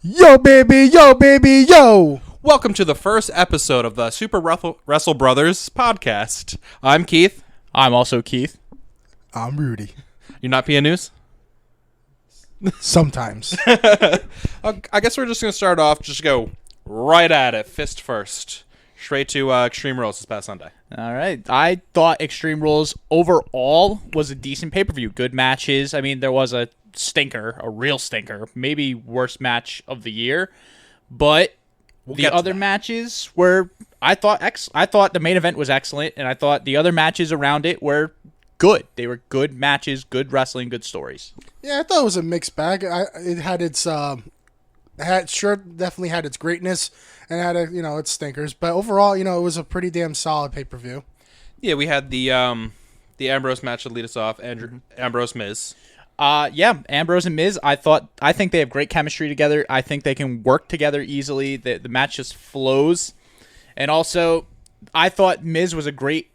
Yo, baby, yo, baby, yo. Welcome to the first episode of the Super Wrestle Brothers podcast. I'm Keith. I'm also Keith. I'm Rudy. You're not PN News? Sometimes. I guess we're just going to start off, just go right at it, fist first. Straight to Extreme Rules this past Sunday. All right. I thought Extreme Rules overall was a decent pay-per-view. Good matches. I mean, there was a stinker, a real stinker, maybe worst match of the year. But the other matches were, I thought the main event was excellent, and I thought the other matches around it were good. They were good matches, good wrestling, good stories. Yeah, I thought it was a mixed bag. It had its definitely had its greatness and had its stinkers, but overall, it was a pretty damn solid pay-per-view. Yeah, we had the Ambrose match to lead us off, Ambrose Miz. Ambrose and Miz, I think they have great chemistry together. I think they can work together easily. The match just flows. And also, I thought Miz was a great,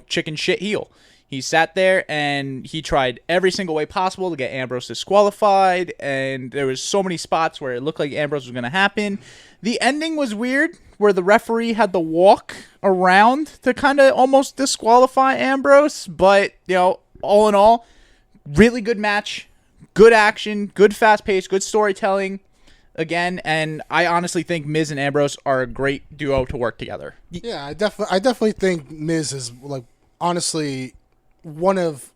chicken shit heel. He sat there and he tried every single way possible to get Ambrose disqualified, and there was so many spots where it looked like Ambrose was going to happen. The ending was weird, where the referee had to walk around to kind of almost disqualify Ambrose, but, all in all, really good match, good action, good fast pace, good storytelling again, and I honestly think Miz and Ambrose are a great duo to work together. Yeah, I definitely think Miz is honestly one of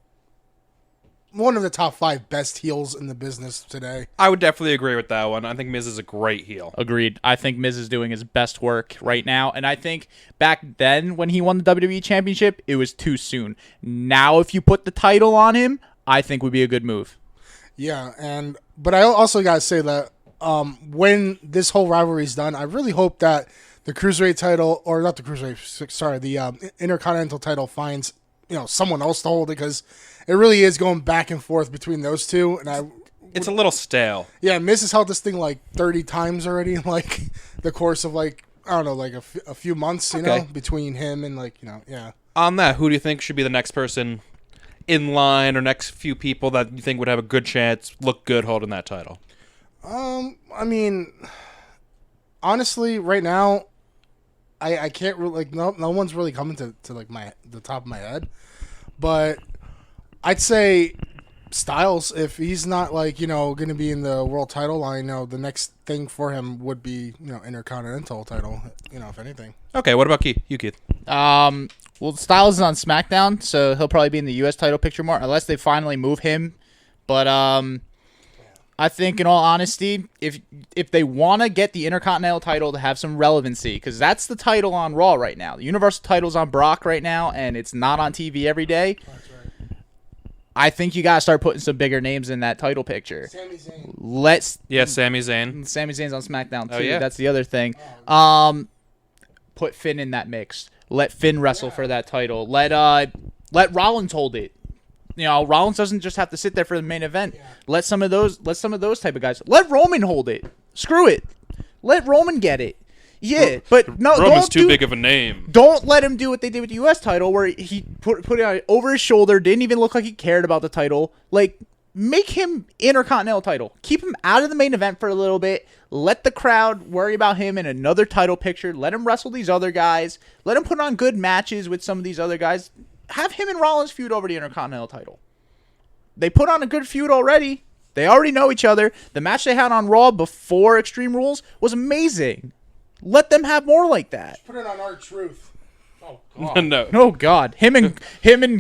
the top 5 best heels in the business today. I would definitely agree with that one. I think Miz is a great heel. Agreed. I think Miz is doing his best work right now, and I think back then when he won the WWE Championship, it was too soon. Now if you put the title on him, I think would be a good move. Yeah, but I also gotta say that when this whole rivalry is done, I really hope that the Cruiserweight title, or not the Cruiserweight, sorry, the Intercontinental title finds someone else to hold it, because it really is going back and forth between those two, and it's a little stale. Yeah, Miz has held this thing 30 times already in the course of I don't know, a few months, between him and yeah. On that, who do you think should be the next person in line, or next few people that you think would have a good chance, look good holding that title? I mean, honestly, right now, I can't really no one's really coming to the top of my head, but I'd say Styles, if he's not going to be in the world title line, the next thing for him would be Intercontinental title, if anything. Okay, what about Keith? You, Keith? Well, Styles is on SmackDown, so he'll probably be in the U.S. title picture more, unless they finally move him. But I think, in all honesty, if they want to get the Intercontinental title to have some relevancy, because that's the title on Raw right now. The Universal title's on Brock right now, and it's not on TV every day. That's right. I think you got to start putting some bigger names in that title picture. Sami Zayn. Sami Zayn. Sami Zayn's on SmackDown, too. Oh, yeah. That's the other thing. Put Finn in that mix. Let Finn wrestle for that title. Let Rollins hold it. Rollins doesn't just have to sit there for the main event. Yeah. Let some of those type of guys. Let Roman hold it. Screw it. Let Roman get it. Yeah, but no, Roman's too big of a name. Don't let him do what they did with the U.S. title, where he put it over his shoulder, didn't even look like he cared about the title. Make him Intercontinental title. Keep him out of the main event for a little bit. Let the crowd worry about him in another title picture. Let him wrestle these other guys. Let him put on good matches with some of these other guys. Have him and Rollins feud over the Intercontinental title. They put on a good feud already. They already know each other. The match they had on Raw before Extreme Rules was amazing. Let them have more like that. Put it on R-Truth. Oh, God. No. Oh, God. Him and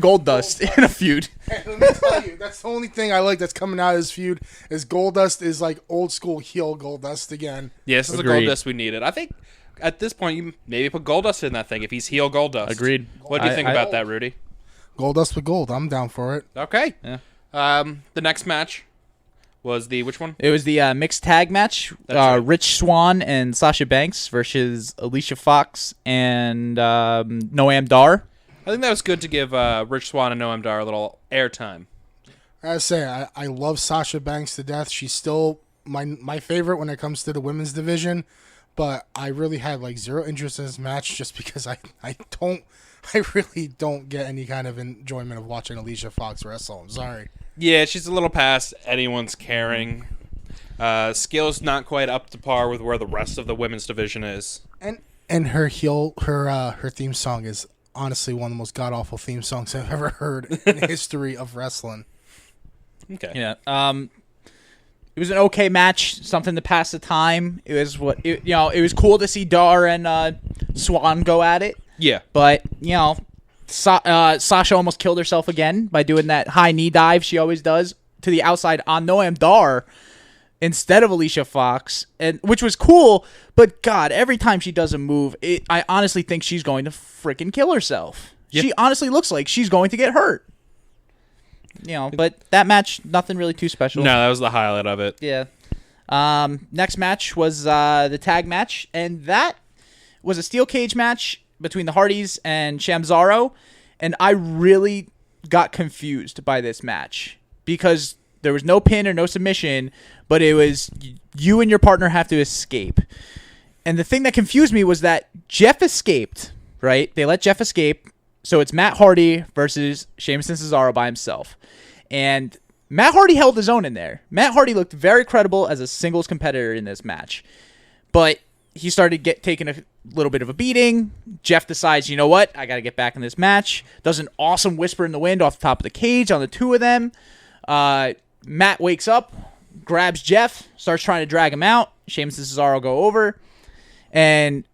Goldust in a feud. Hey, let me tell you, that's the only thing I like that's coming out of this feud is Goldust is old school heel Goldust again. Yeah, this is the Goldust we needed. I think at this point, you maybe put Goldust in that thing if he's heel Goldust. Agreed. What do you think about that, Rudy? Goldust with gold. I'm down for it. Okay. Yeah. The next match was which one? It was the mixed tag match. Right. Rich Swann and Sasha Banks versus Alicia Fox and Noam Dar. I think that was good to give Rich Swann and Noam Dar a little airtime. I say, I love Sasha Banks to death. She's still my favorite when it comes to the women's division, but I really had zero interest in this match just because I really don't get any kind of enjoyment of watching Alicia Fox wrestle. I'm sorry. Yeah, she's a little past anyone's caring. Skills not quite up to par with where the rest of the women's division is. And her theme song is honestly one of the most god awful theme songs I've ever heard in the history of wrestling. Okay. Yeah. It was an okay match, something to pass the time. It was it was cool to see Dar and Swan go at it. Yeah. But Sasha almost killed herself again by doing that high knee dive she always does to the outside on Noam Dar instead of Alicia Fox, and which was cool. But God, every time she does a move, I honestly think she's going to freaking kill herself. Yep. She honestly looks like she's going to get hurt. But that match, nothing really too special. No, that was the highlight of it. Yeah. Next match was the tag match, and that was a steel cage match between the Hardys and Shamzaro, and I really got confused by this match because there was no pin or no submission, but it was you and your partner have to escape. And the thing that confused me was that Jeff escaped, right? They let Jeff escape, so it's Matt Hardy versus Sheamus and Cesaro by himself. And Matt Hardy held his own in there. Matt Hardy looked very credible as a singles competitor in this match. But he started taking a little bit of a beating. Jeff decides, you know what? I got to get back in this match. Does an awesome whisper in the wind off the top of the cage on the two of them. Matt wakes up, grabs Jeff, starts trying to drag him out. Sheamus and Cesaro go over. And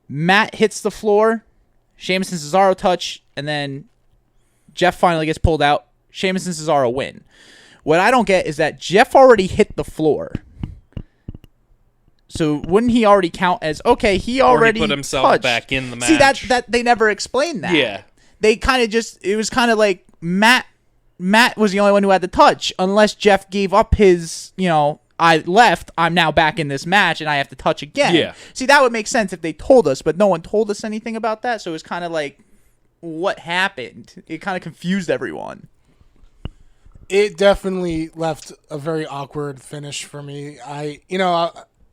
Matt hits the floor. Sheamus and Cesaro touch. And then Jeff finally gets pulled out. Sheamus and Cesaro win. What I don't get is that Jeff already hit the floor. So wouldn't he already count as, okay, he already put himself touched. back in the match? See, that they never explained that. Yeah. They kind of it was kind of like Matt was the only one who had the touch, unless Jeff gave up his, I left, I'm now back in this match, and I have to touch again. Yeah. See, that would make sense if they told us, but no one told us anything about that, so it was kind of like, what happened? It kind of confused everyone. It definitely left a very awkward finish for me.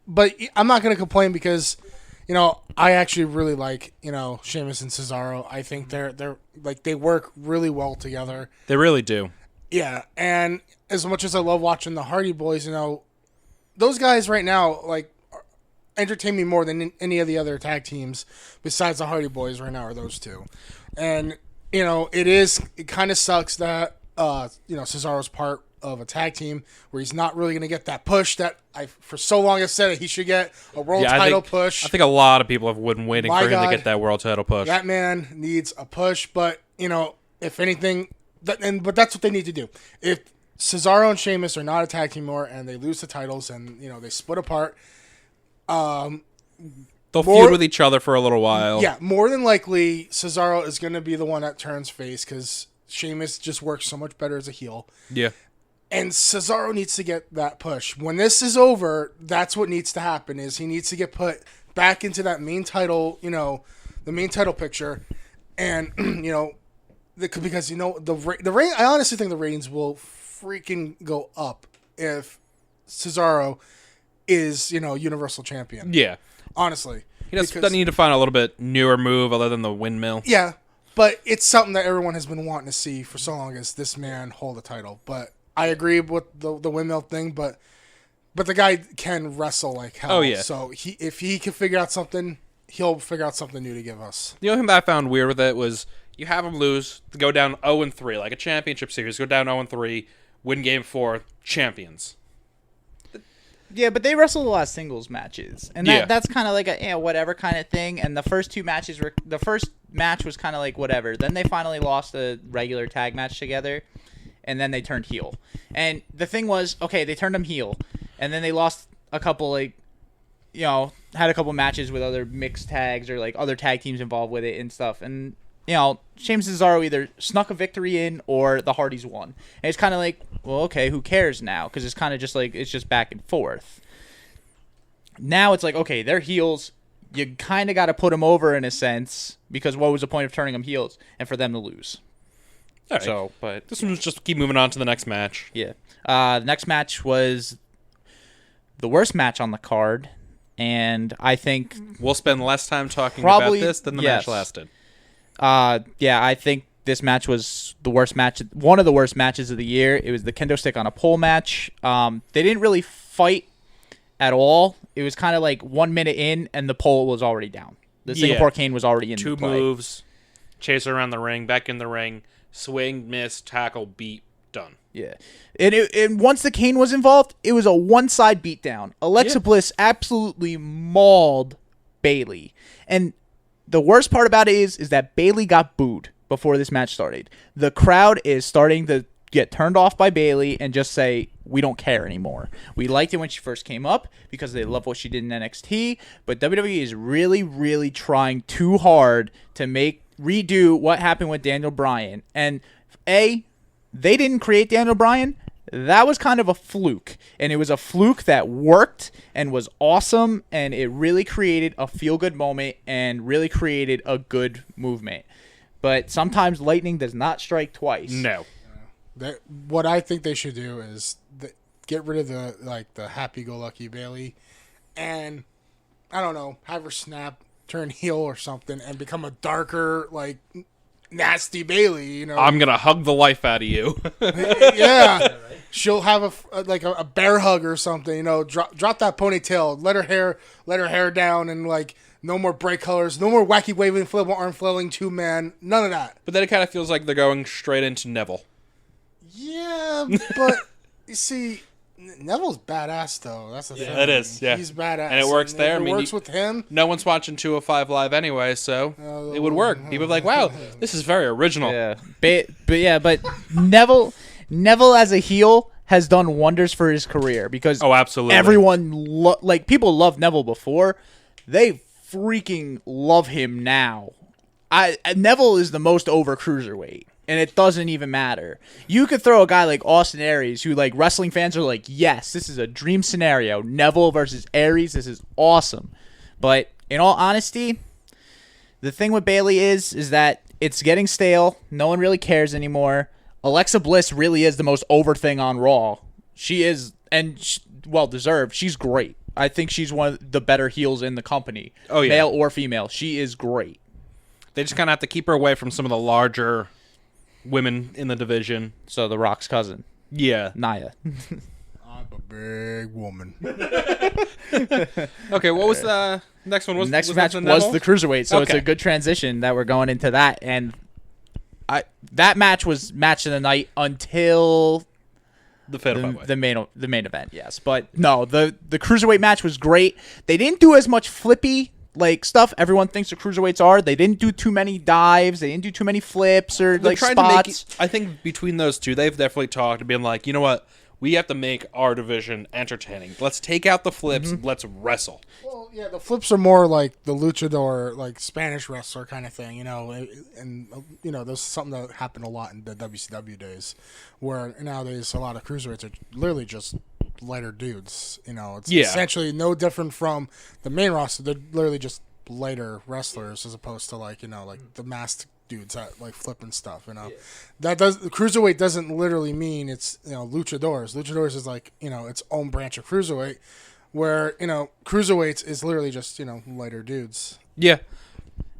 But I'm not going to complain because, I actually really like, Sheamus and Cesaro. I think they're like they work really well together. They really do. Yeah, and as much as I love watching the Hardy Boys, those guys right now entertain me more than any of the other tag teams besides the Hardy Boys right now are those two. And it kind of sucks that Cesaro's part of a tag team where he's not really going to get that push that I for so long have said that he should get a world title push. I think a lot of people have been waiting for him to get that world title push. That man needs a push, but if anything, but that's what they need to do. If Cesaro and Sheamus are not a tag team more and they lose the titles and they split apart, they'll feud with each other for a little while. Yeah, more than likely Cesaro is going to be the one that turns face because Sheamus just works so much better as a heel. Yeah. And Cesaro needs to get that push. When this is over, that's what needs to happen is he needs to get put back into that main title, the main title picture. And, because, the rating, I honestly think the ratings will freaking go up if Cesaro is, Universal Champion. Yeah. Honestly. He does need to find a little bit newer move other than the windmill. Yeah. But it's something that everyone has been wanting to see for so long as this man hold the title. But I agree with the windmill thing, but the guy can wrestle like hell. Oh, yeah. So if he can figure out something, he'll figure out something new to give us. The only thing that I found weird with it was you have him lose, to go down 0-3, like a championship series, go down 0-3, win game 4, champions. Yeah, but they wrestled a lot of singles matches, and that's kind of like a whatever kind of thing. And the first match was kind of like whatever. Then they finally lost a regular tag match together, and then they turned heel. And the thing was, okay, they turned them heel, and then they lost a couple had a couple matches with other mixed tags or like other tag teams involved with it and stuff. And Sheamus and Cesaro either snuck a victory in or the Hardys won. And it's kind of like, well, okay, who cares now? Because it's kind of just like, it's just back and forth. Now it's like, okay, they're heels. You kind of got to put them over in a sense because what was the point of turning them heels and for them to lose? All right. So, but this one was just keep moving on to the next match. Yeah. The next match was the worst match on the card. And I think we'll spend less time talking about this than the match lasted. I think this match was the worst match, one of the worst matches of the year. It was the kendo stick on a pole match. They didn't really fight at all. It was kind of like 1 minute in, and the pole was already down. The Singapore Cane was already in. Two play. moves, chase her around the ring, back in the ring, swing, miss, tackle, beat, done. Yeah, and once the cane was involved, it was a one-side beatdown. Alexa Bliss absolutely mauled Bayley, and the worst part about it is that Bayley got booed before this match started. The crowd is starting to get turned off by Bayley and just say, we don't care anymore. We liked it when she first came up because they love what she did in NXT, but WWE is really, really trying too hard to redo what happened with Daniel Bryan. And they didn't create Daniel Bryan. That was kind of a fluke, and it was a fluke that worked and was awesome, and it really created a feel-good moment and really created a good movement. But sometimes lightning does not strike twice. No. What I think they should do is get rid of the happy-go-lucky Bayley, and I don't know, have her snap, turn heel or something, and become a darker, like, nasty Bayley. You know, I'm gonna hug the life out of you. Yeah, she'll have a bear hug or something. You know, drop that ponytail, let her hair down, and like no more bright colors, no more wacky waving, arm flailing, 2-man, none of that. But then it kind of feels like they're going straight into Neville. Yeah, but you see, Neville's badass though. That's the thing. It is. Yeah, he's badass, and it works there. If it works with him. No one's watching 205 Live anyway, so it would work. People are like, "Wow, this is very original." Yeah, but Neville as a heel has done wonders for his career because absolutely, everyone people loved Neville before. They freaking love him now. Neville is the most over cruiserweight. And it doesn't even matter. You could throw a guy like Austin Aries, who like wrestling fans are like, yes, this is a dream scenario. Neville versus Aries, this is awesome. But in all honesty, the thing with Bayley is that it's getting stale. No one really cares anymore. Alexa Bliss really is the most over thing on Raw. She is, and well deserved. She's great. I think she's one of the better heels in the company. Oh yeah, male or female, she is great. They just kind of have to keep her away from some of the larger women in the division. So The Rock's cousin. Yeah. Nia. I'm a big woman. Okay, what was the next one? Next match was the Cruiserweight, so it's a good transition that we're going into that. And that match was match of the night until the main event, yes. But no, the Cruiserweight match was great. They didn't do as much flippy stuff everyone thinks the cruiserweights are. They didn't do too many dives. They didn't do too many flips or spots. I think between those two, they've definitely talked and been like, you know what? We have to make our division entertaining. Let's take out the flips. Mm-hmm. Let's wrestle. Well, yeah, the flips are more like the luchador, like Spanish wrestler kind of thing, you know. And you know, there's something that happened a lot in the WCW days, where nowadays a lot of cruiserweights are literally just lighter dudes. You know, it's essentially no different from the main roster. They're literally just lighter wrestlers as opposed to like the masked dudes that like flipping stuff. You know, cruiserweight doesn't literally mean it's luchadors. Luchadors is like its own branch of cruiserweight, where cruiserweights is literally just lighter dudes. Yeah.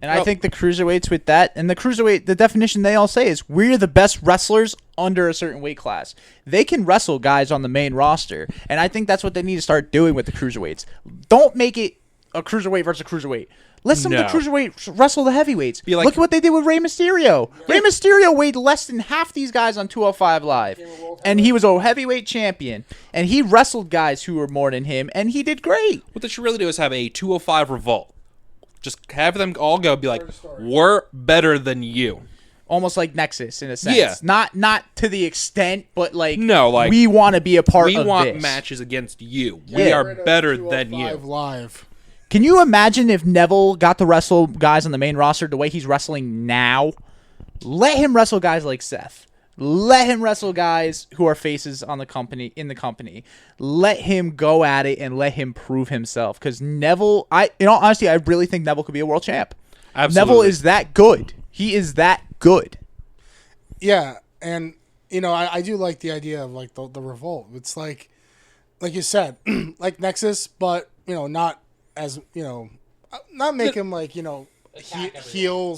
And I think the cruiserweights with that, and the cruiserweight, the definition they all say is we're the best wrestlers under a certain weight class. They can wrestle guys on the main roster, and I think that's what they need to start doing with the cruiserweights. Don't make it a cruiserweight versus cruiserweight. Let some of the cruiserweights wrestle the heavyweights. Look at what they did with Rey Mysterio. Rey Mysterio weighed less than half these guys on 205 Live, and he was a heavyweight champion, and he wrestled guys who were more than him, and he did great. What they should really do is have a 205 revolt. Just have them all go be like, we're better than you. Almost like Nexus in a sense. Yeah. Not to the extent, but we want to be a part of this. We want matches against you. Yeah. We are better than you. Live. Can you imagine if Neville got to wrestle guys on the main roster the way he's wrestling now? Let him wrestle guys like Seth. Let him wrestle guys who are faces in the company. Let him go at it and let him prove himself. Because Neville, in all honesty, I really think Neville could be a world champ. Absolutely. Neville is that good. He is that good. Yeah, and I do like the idea of like the revolt. It's like you said, like Nexus, but not as not make him like heels.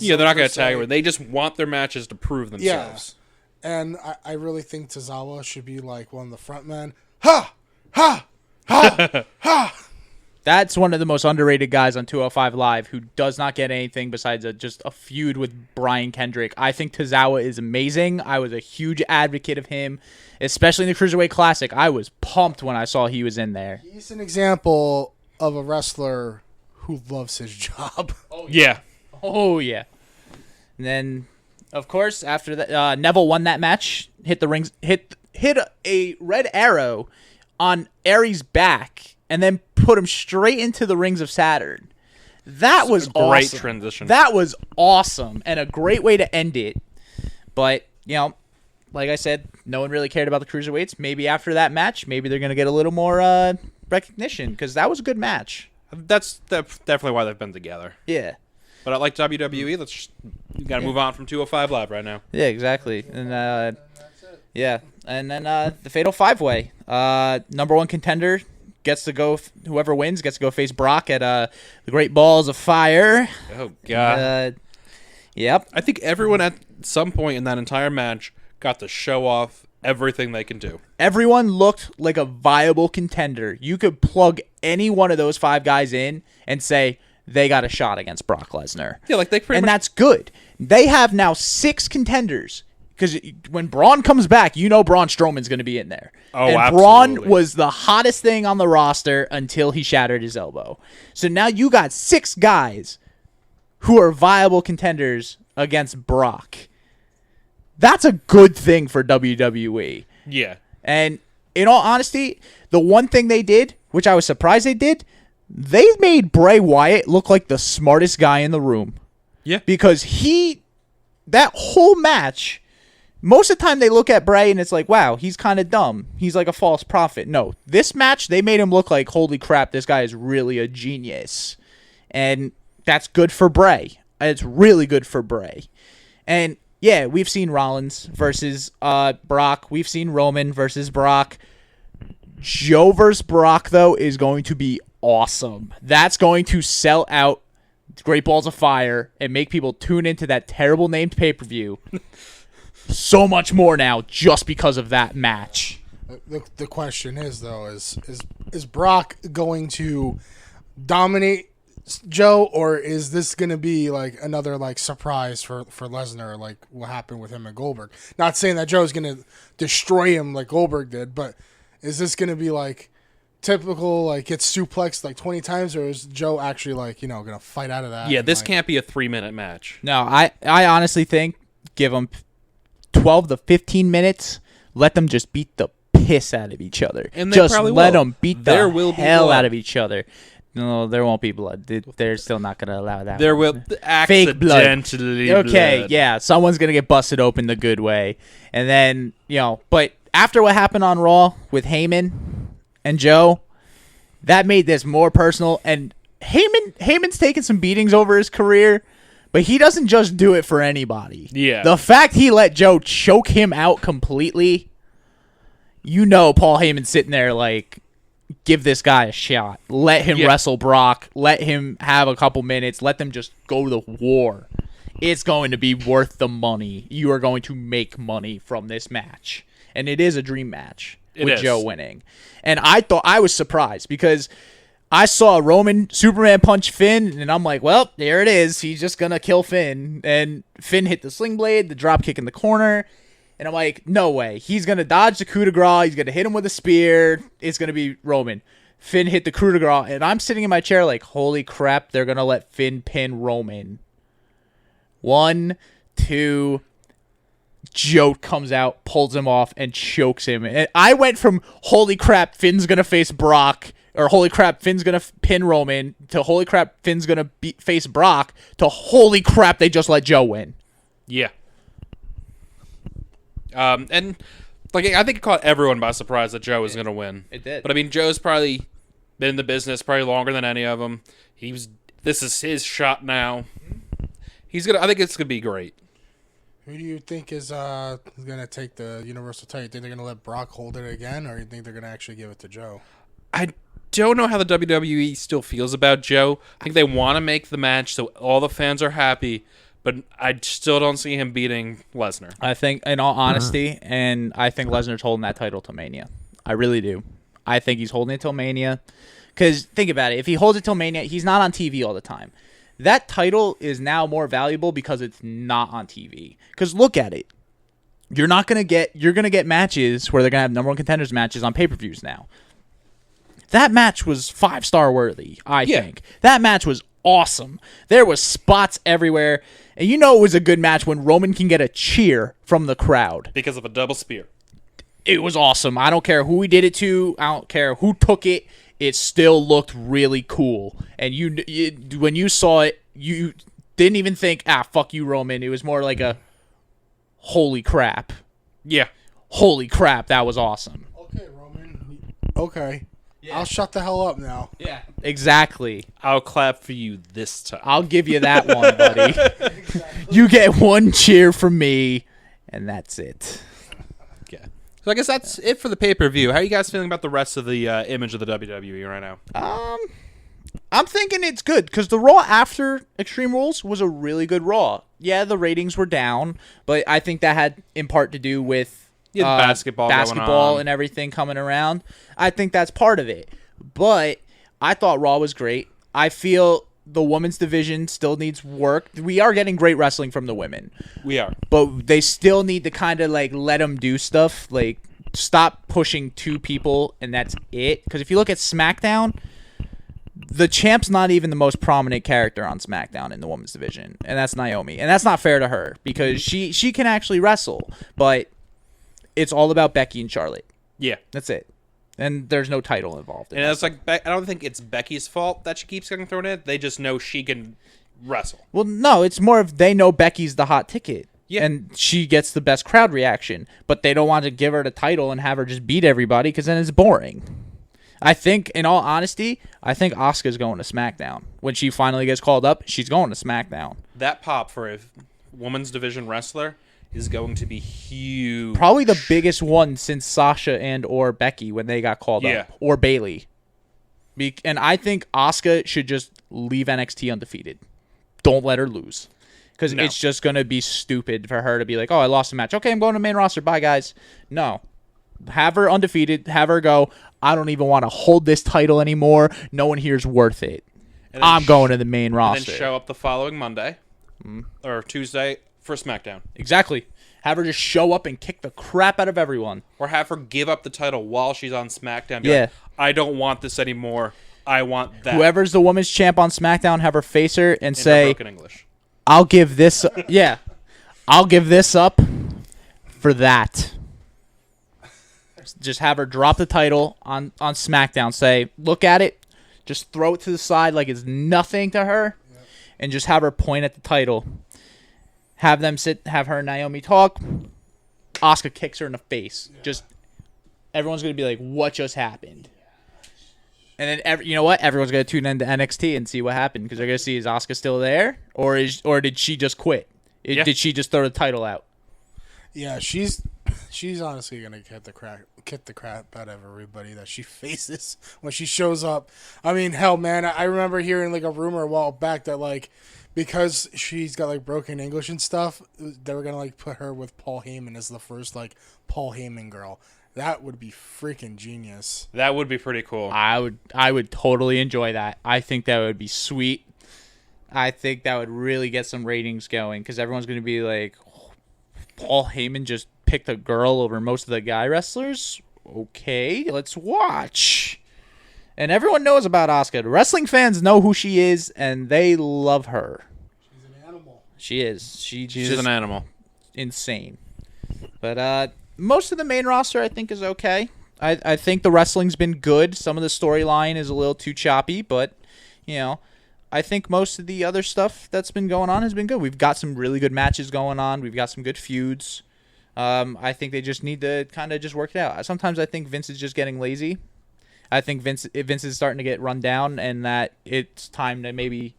Yeah, they're not going to tag her. They just want their matches to prove themselves. Yeah. And I really think Tozawa should be like one of the front men. Ha! Ha! That's one of the most underrated guys on 205 Live who does not get anything besides just a feud with Brian Kendrick. I think Tozawa is amazing. I was a huge advocate of him, especially in the Cruiserweight Classic. I was pumped when I saw he was in there. He's an example of a wrestler who loves his job. Yeah. Oh, yeah. And then, of course, after that, Neville won that match, hit the rings, hit a red arrow on Aries' back, and then put him straight into the rings of Saturn. That was awesome. Great transition. That was awesome and a great way to end it. But, like I said, no one really cared about the Cruiserweights. Maybe after that match, maybe they're going to get a little more recognition because that was a good match. That's definitely why they've been together. Yeah. But I like WWE. You got to move on from 205 Live right now. Yeah, exactly. And yeah, and then the Fatal 5-Way. Number one contender gets to go. Whoever wins gets to go face Brock at the Great Balls of Fire. Oh God. Yep. I think everyone at some point in that entire match got to show off everything they can do. Everyone looked like a viable contender. You could plug any one of those 5 guys in and say they got a shot against Brock Lesnar. Yeah, like they pretty much. And that's good. They have now 6 contenders. Because when Braun comes back, Braun Strowman's going to be in there. Oh, and absolutely. Braun was the hottest thing on the roster until he shattered his elbow. So now you got 6 guys who are viable contenders against Brock. That's a good thing for WWE. Yeah. And in all honesty, the one thing they did, which I was surprised they did, they made Bray Wyatt look like the smartest guy in the room. Yeah. Because that whole match, most of the time they look at Bray and it's like, wow, he's kind of dumb. He's like a false prophet. No, this match, they made him look like, holy crap, this guy is really a genius. And that's good for Bray. It's really good for Bray. And yeah, we've seen Rollins versus Brock. We've seen Roman versus Brock. Joe versus Brock, though, is going to be awesome. That's going to sell out Great Balls of Fire and make people tune into that terrible named pay-per-view so much more now just because of that match. The question is, though, is Brock going to dominate Joe, or is this going to be like another like surprise for Lesnar, like what happened with him and Goldberg? Not saying that Joe's going to destroy him like Goldberg did, but is this going to be like typical, like gets suplexed like 20 times, or is Joe actually like, going to fight out of that? Yeah, this can't be a 3-minute match. No, I honestly think give them 12 to 15 minutes. Let them just beat the piss out of each other. And they just probably let will. them beat There the will be hell blood. out of each other. No, there won't be blood. They're still not going to allow that. There will Fake blood. accidentally Okay, blood. yeah, someone's going to get busted open the good way. And then, but after what happened on Raw with Heyman and Joe, that made this more personal. And Heyman's taken some beatings over his career, but he doesn't just do it for anybody. Yeah. The fact he let Joe choke him out completely, Paul Heyman's sitting there like, give this guy a shot. Let him wrestle Brock. Let him have a couple minutes. Let them just go to war. It's going to be worth the money. You are going to make money from this match. And it is a dream match with Joe winning. And I was surprised because I saw Roman Superman punch Finn, and I'm like, well, there it is. He's just going to kill Finn. And Finn hit the sling blade, the drop kick in the corner. And I'm like, no way. He's going to dodge the coup de grace. He's going to hit him with a spear. It's going to be Roman. Finn hit the coup de grace. And I'm sitting in my chair like, holy crap, they're going to let Finn pin Roman. 1, 2. Joe comes out, pulls him off, and chokes him. And I went from, holy crap, Finn's going to face Brock, or holy crap, Finn's going to pin Roman, to holy crap, Finn's going to face Brock, to holy crap, they just let Joe win. Yeah. And like I think it caught everyone by surprise that Joe was going to win. It did. But I mean, Joe's probably been in the business probably longer than any of them. This is his shot now. I think it's going to be great. Who do you think is going to take the Universal title? You think they're going to let Brock hold it again, or you think they're going to actually give it to Joe? I don't know how the WWE still feels about Joe. I think they want to make the match so all the fans are happy, but I still don't see him beating Lesnar. I think, in all honesty, and I think Lesnar's holding that title to Mania. I really do. I think he's holding it till Mania. Because think about it. If he holds it till Mania, he's not on TV all the time. That title is now more valuable because it's not on TV. Because look at it. You're gonna get matches where they're gonna have number one contenders matches on pay-per-views now. That match was 5-star worthy, I think. That match was awesome. There was spots everywhere. And you know it was a good match when Roman can get a cheer from the crowd. Because of a double spear. It was awesome. I don't care who he did it to. I don't care who took it. It still looked really cool. And when you saw it, you didn't even think, fuck you, Roman. It was more like a, holy crap. Yeah. Holy crap, that was awesome. Okay, Roman. Okay. Yeah. I'll shut the hell up now. Yeah. Exactly. I'll clap for you this time. I'll give you that one, buddy. Exactly. You get one cheer from me, and that's it. Yeah. So I guess that's it for the pay-per-view. How are you guys feeling about the rest of the image of the WWE right now? I'm thinking it's good because the Raw after Extreme Rules was a really good Raw. Yeah, the ratings were down, but I think that had in part to do with basketball going on. and everything coming around. I think that's part of it. But I thought Raw was great. I feel the women's division still needs work. We are getting great wrestling from the women. We are. But they still need to kind of like let them do stuff. Like stop pushing 2 people and that's it. Because if you look at SmackDown, the champ's not even the most prominent character on SmackDown in the women's division. And that's Naomi. And that's not fair to her because she can actually wrestle. But it's all about Becky and Charlotte. Yeah. That's it. And there's no title involved. And it's like, I don't think it's Becky's fault that she keeps getting thrown in. They just know she can wrestle. Well, no, it's more of they know Becky's the hot ticket. Yeah. And she gets the best crowd reaction. But they don't want to give her the title and have her just beat everybody because then it's boring. I think, in all honesty, Asuka's going to SmackDown. When she finally gets called up, she's going to SmackDown. That pop for a women's division wrestler is going to be huge. Probably the biggest one since Sasha and or Becky when they got called up. Or Bayley. And I think Asuka should just leave NXT undefeated. Don't let her lose. Because it's just going to be stupid for her to be like, oh, I lost a match. Okay, I'm going to main roster. Bye, guys. No. Have her undefeated. Have her go, I don't even want to hold this title anymore. No one here is worth it. I'm going to the main roster. And then show up the following Monday or Tuesday for SmackDown. Exactly. Have her just show up and kick the crap out of everyone. Or have her give up the title while she's on SmackDown. Like, I don't want this anymore. I want that. Whoever's the women's champ on SmackDown, have her face her and say, broken English, I'll give this I'll give this up for that. Just have her drop the title on SmackDown. Say, look at it. Just throw it to the side like it's nothing to her. Yep. And just have her point at the title. Have them have her and Naomi talk. Asuka kicks her in the face. Yeah. Just everyone's going to be like, what just happened? And then, you know what? Everyone's going to tune into NXT and see what happened. Because they're going to see, is Asuka still there? Or did she just quit? Did she just throw the title out? Yeah, she's honestly gonna kick the crap out of everybody that she faces when she shows up. I mean, hell, man, I remember hearing like a rumor a while back that like because she's got like broken English and stuff, they were gonna like put her with Paul Heyman as the first like Paul Heyman girl. That would be freaking genius. That would be pretty cool. I would totally enjoy that. I think that would be sweet. I think that would really get some ratings going because everyone's gonna be like, Paul Heyman just picked a girl over most of the guy wrestlers? Okay, let's watch. And everyone knows about Asuka. The wrestling fans know who she is, and they love her. She's an animal. She is. She's an animal. Insane. But most of the main roster, I think, is okay. I think the wrestling's been good. Some of the storyline is a little too choppy, but, you know, I think most of the other stuff that's been going on has been good. We've got some really good matches going on. We've got some good feuds. I think they just need to kind of just work it out. Sometimes I think Vince is just getting lazy. I think Vince is starting to get run down and that it's time to maybe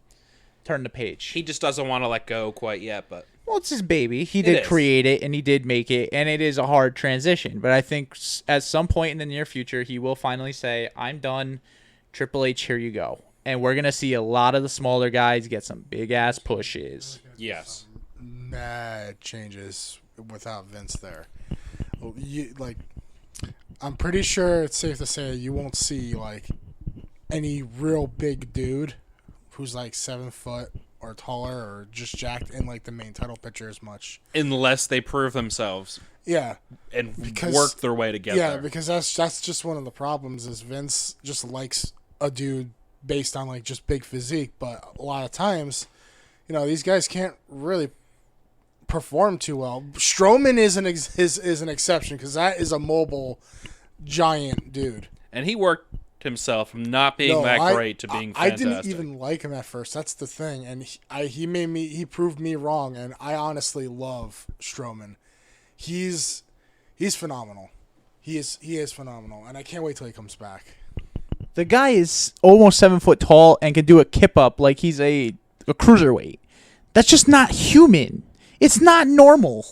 turn the page. He just doesn't want to let go quite yet, but... Well, it's his baby. He did create it, and he did make it, and it is a hard transition. But I think at some point in the near future, he will finally say, I'm done. Triple H, here you go. And we're going to see a lot of the smaller guys get some big-ass pushes. Yes. Mad changes without Vince there. I'm pretty sure it's safe to say you won't see like any real big dude who's like 7 foot or taller or just jacked in like the main title picture as much. Unless they prove themselves Yeah, and Because- work their way to get yeah, there. because that's just one of the problems is Vince just likes a dude based on like just big physique, but a lot of times, you know, these guys can't really perform too well. Strowman is an exception because that is a mobile giant dude. And he worked himself from not being great to being I fantastic. didn't even like him at first. That's the thing, and he proved me wrong. And I honestly love Strowman. He's phenomenal. He is phenomenal, and I can't wait till he comes back. The guy is almost 7 foot tall and can do a kip up like he's a cruiserweight. That's just not human. It's not normal.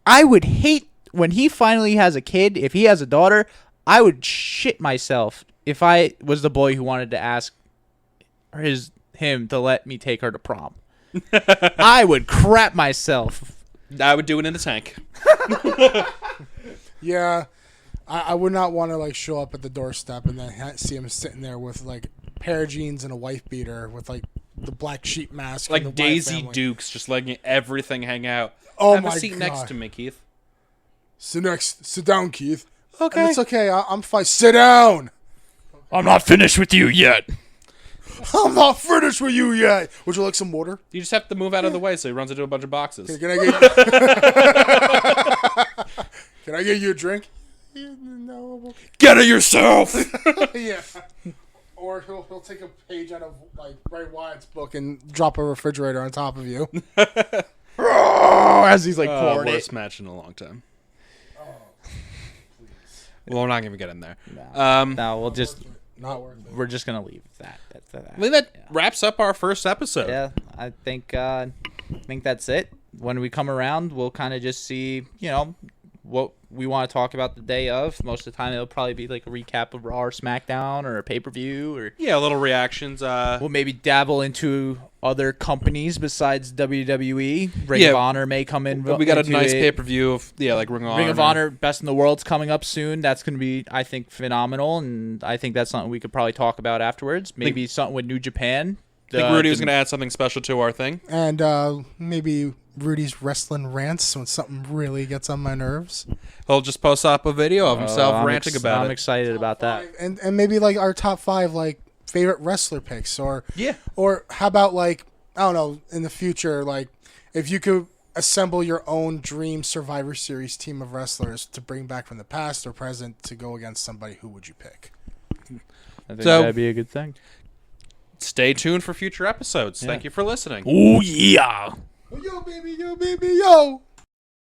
I would hate when he finally has a kid. If he has a daughter, I would shit myself if I was the boy who wanted to ask him to let me take her to prom. I would crap myself. I would do it in the tank. Yeah, I would not want to like show up at the doorstep and then see him sitting there with like a pair of jeans and a wife beater with like the black sheep mask, and the Like Wyatt Daisy family. Dukes, just letting everything hang out. Oh Have my a seat next God. to me, Keith. Sit down, Keith. Okay. And it's okay. I'm fine. Sit down. I'm not finished with you yet. I'm not finished with you yet. Would you like some water? You just have to move out of the way so he runs into a bunch of boxes. Can I get Can I get you a drink? No. Get it yourself! Yeah. Or he'll take a page out of like Bray Wyatt's book and drop a refrigerator on top of you. As he's like pouring it. Worst match in a long time. Well, we're not going to get in there. No, we'll just Not worth it. we're just gonna leave that. I think that wraps up our first episode. Yeah, I think that's it. When we come around, we'll kind of just see, what we want to talk about the day of. Most of the time, it'll probably be like a recap of Raw or SmackDown or a pay-per-view, or Yeah, little reactions. we'll maybe dabble into other companies besides WWE. Ring Yeah. of Honor may come in. We got a into nice it. pay-per-view of, like Ring of Honor. Ring of Honor, Best in the World's coming up soon. That's going to be, I think, phenomenal, and I think that's something we could probably talk about afterwards. Maybe something with New Japan. I think Rudy was going to add something special to our thing. And maybe Rudy's wrestling rants when something really gets on my nerves. He'll just post up a video of himself I'm ranting about I'm it. excited about that. And maybe like our top 5 like favorite wrestler picks, or Yeah. or how about like I don't know, in the future, like if you could assemble your own dream Survivor Series team of wrestlers to bring back from the past or present to go against somebody, who would you pick? I think So- that'd be a good thing. Stay tuned for future episodes. Thank you for listening. Oh, yeah. Yo, baby, yo.